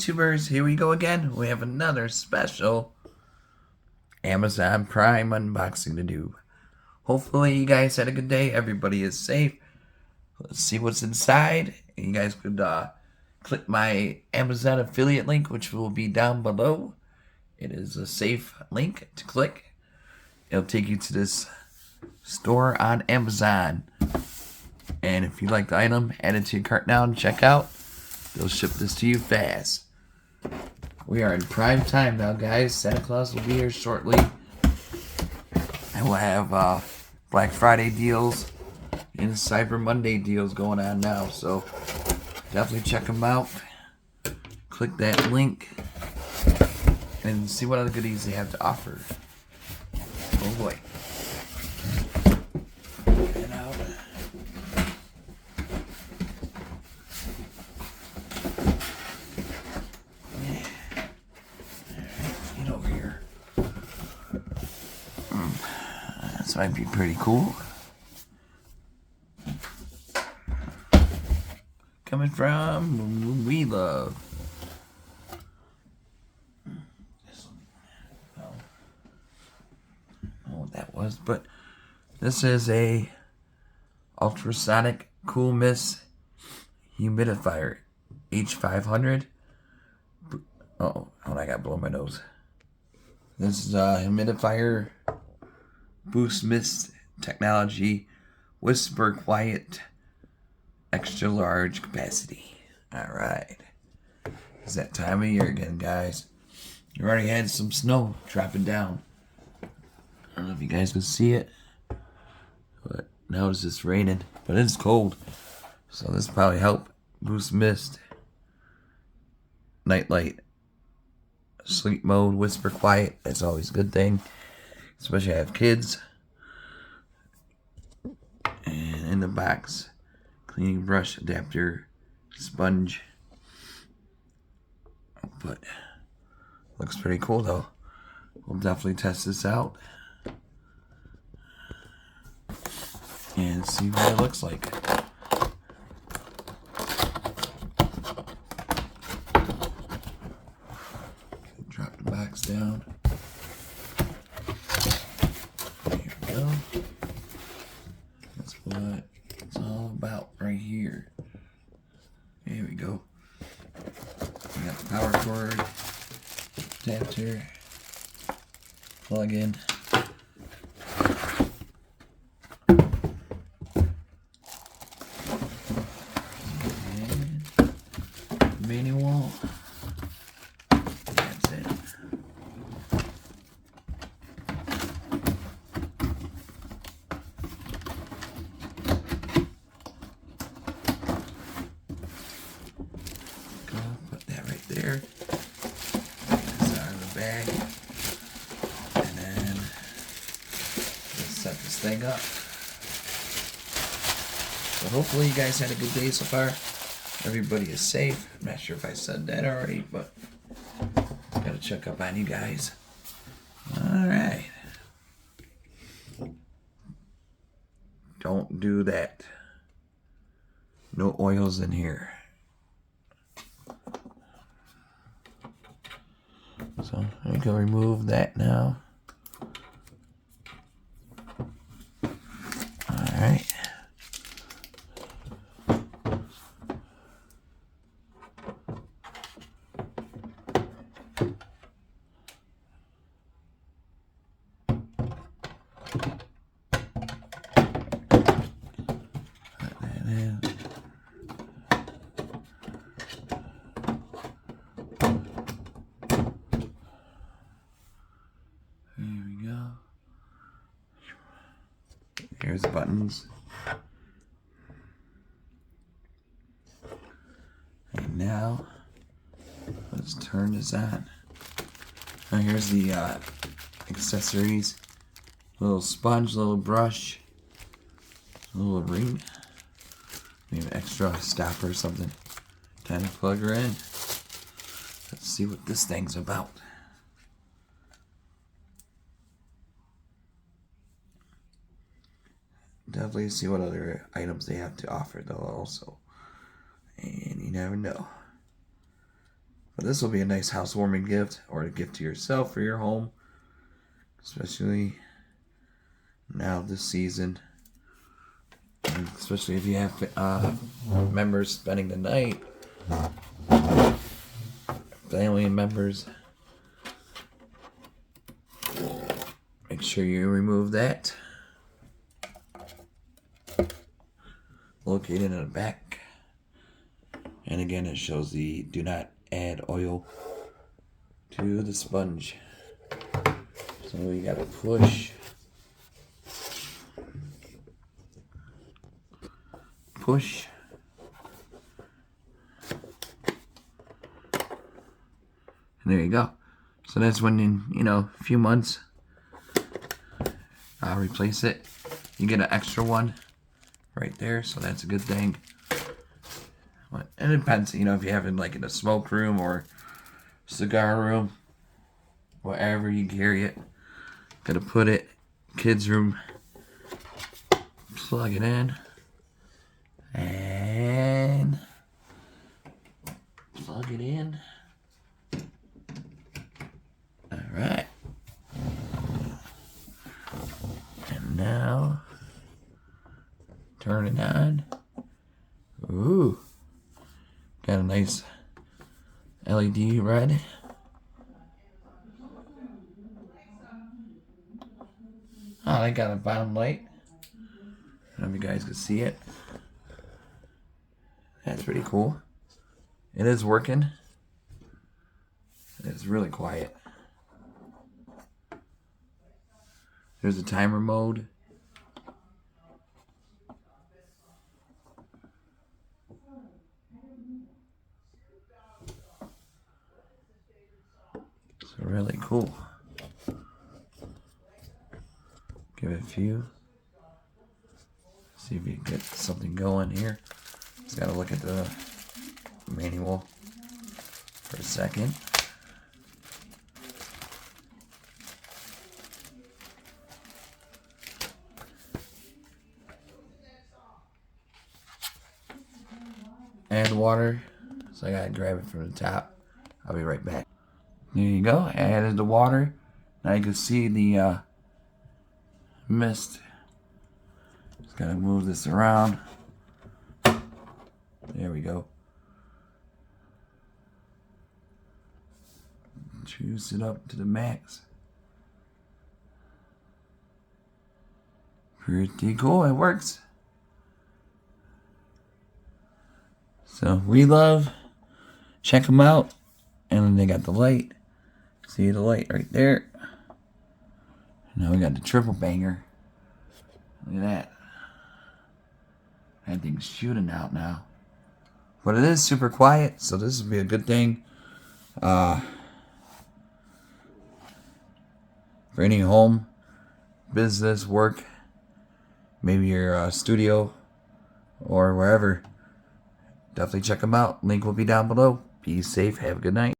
YouTubers, here we go again. We have another special Amazon Prime unboxing to do. Hopefully you guys had a good day. Everybody is safe. Let's see what's inside. And you guys could click my Amazon affiliate link, which will be down below. It is a safe link to click. It'll take you to this store on Amazon. And if you like the item, add it to your cart now and check out. They'll ship this to you fast. We are in prime time now, guys. Santa Claus will be here shortly. And we'll have Black Friday deals and Cyber Monday deals going on now. So definitely check them out. Click that link and see what other goodies they have to offer. Oh boy. Get out. Get over here. This might be pretty cool. Coming from WeLov. I don't know what that was, but this is a ultrasonic cool mist humidifier H500. Oh, I got to blow my nose. This is a humidifier boost mist technology, whisper quiet, extra large capacity. Alright. It's that time of year again, guys. You already had some snow dropping down. I don't know if you guys can see it, but now it's just raining. But it's cold, so this will probably help boost mist, night light, sleep mode, whisper quiet. That's always a good thing, especially if I have kids. And in the box, cleaning brush, adapter, sponge. But looks pretty cool though. We'll definitely test this out and see what it looks like. Drop the box down. There we go. That's what it's all about right here. Here we go. We got the power cord, adapter, plug in. And manual. That's it. Put that right there. Take this out of the bag. And then let's set this thing up. So hopefully you guys had a good day so far. Everybody is safe. I'm not sure if I said that already, but gotta check up on you guys. Alright. Don't do that. No oils in here. So I can remove that now. Alright. Put that in. There we go. Here's the buttons. And now, let's turn this on. Now here's the accessories. Little sponge, little brush, a little ring. Maybe an extra stopper or something. Time to plug her in. Let's see what this thing's about. Definitely see what other items they have to offer though also. And you never know. But this will be a nice housewarming gift, or a gift to yourself for your home, especially now this season. And especially if you have members spending the night, family members. Make sure you remove that. Located in the back. And again, it shows the do not add oil to the sponge. So you gotta push. Push. And there you go. So that's when in, a few months, I'll replace it. You get an extra one right there, so that's a good thing. And it depends, if you have it like in a smoke room or cigar room, wherever you carry it. Gotta put it, kids room, plug it in, and plug it in. Alright. And now, turn it on. Ooh. Got a nice LED red. Oh, they got a bottom light. I don't know if you guys can see it. That's pretty cool. It is working. It's really quiet. There's a timer mode. So really cool. Give it a few. See if you get something going here. Just gotta look at the manual for a second. Add water. So I gotta grab it from the top. I'll be right back. There you go. I added the water. Now you can see the mist. Just gotta move this around. There we go. Juice it up to the max. Pretty cool. It works. So WeLov, check them out. And then they got the light. See the light right there. Now we got the triple banger. Look at that. That thing's shooting out now. But it is super quiet, so this will be a good thing. For any home, business, work, maybe your studio, or wherever. Definitely check them out. Link will be down below. Be safe. Have a good night.